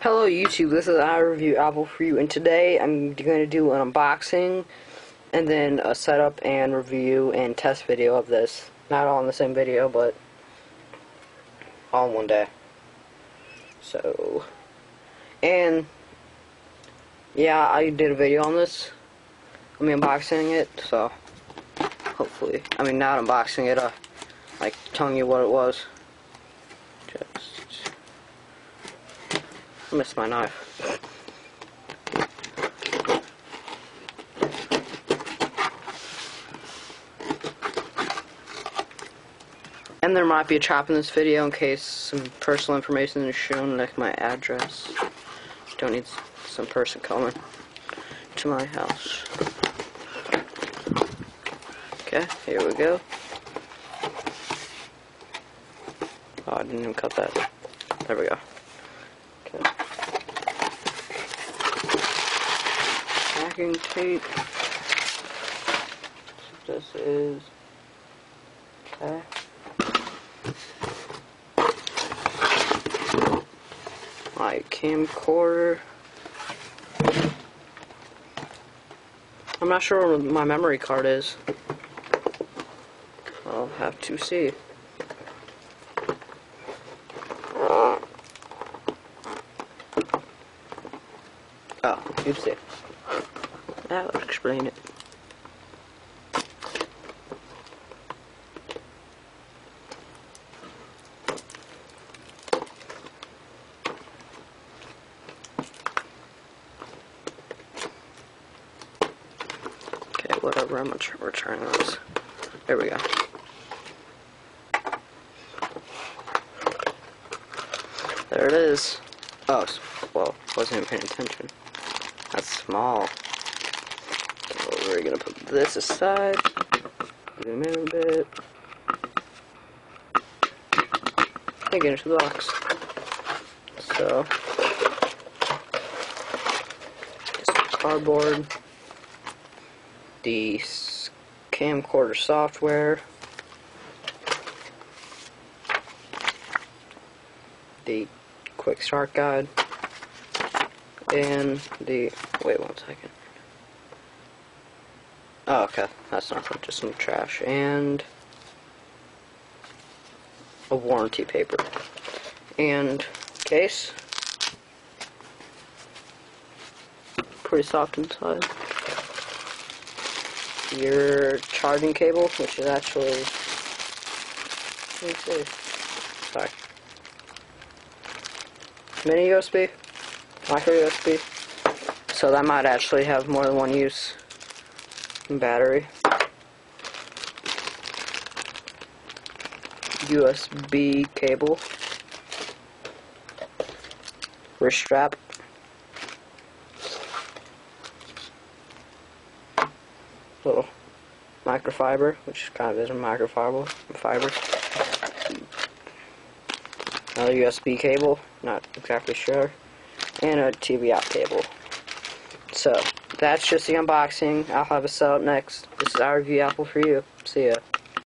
Hello YouTube, this is I Review Apple for You, and today I'm going to do an unboxing and then a setup and review and test video of this. Not all in the same video, but all in one day. So, and yeah, I did a video on this. Unboxing it, so hopefully, not unboxing it, like telling you what it was. I missed my knife. And there might be a chop in this video in case some personal information is shown, like my address. Don't need some person coming to my house. Okay, here we go. Oh, I didn't even cut that. There we go. Okay. Packing tape. This is okay. My camcorder. I'm not sure where my memory card is. I'll have to see. Oh, oopsie. That would explain it. Okay, whatever, I'm gonna return this. There we go. There it is. Oh, well, wasn't even paying attention. That's small. So we're gonna put this aside. Zoom in a bit. And get into the box. So, just cardboard. The camcorder software. The quick start guide. And the, wait 1 second. Oh, okay, that's nothing, just some trash. And a warranty paper. And case. Pretty soft inside. Your charging cable, which is actually, let me see. Sorry. Mini USB. Micro USB, so that might actually have more than one use. Battery, USB cable, wrist strap, little microfiber, which kind of is a microfiber, another USB cable, not exactly sure. And a TV out cable. So, that's just the unboxing. I'll have a setup next. This is I Review Apple for You. See ya.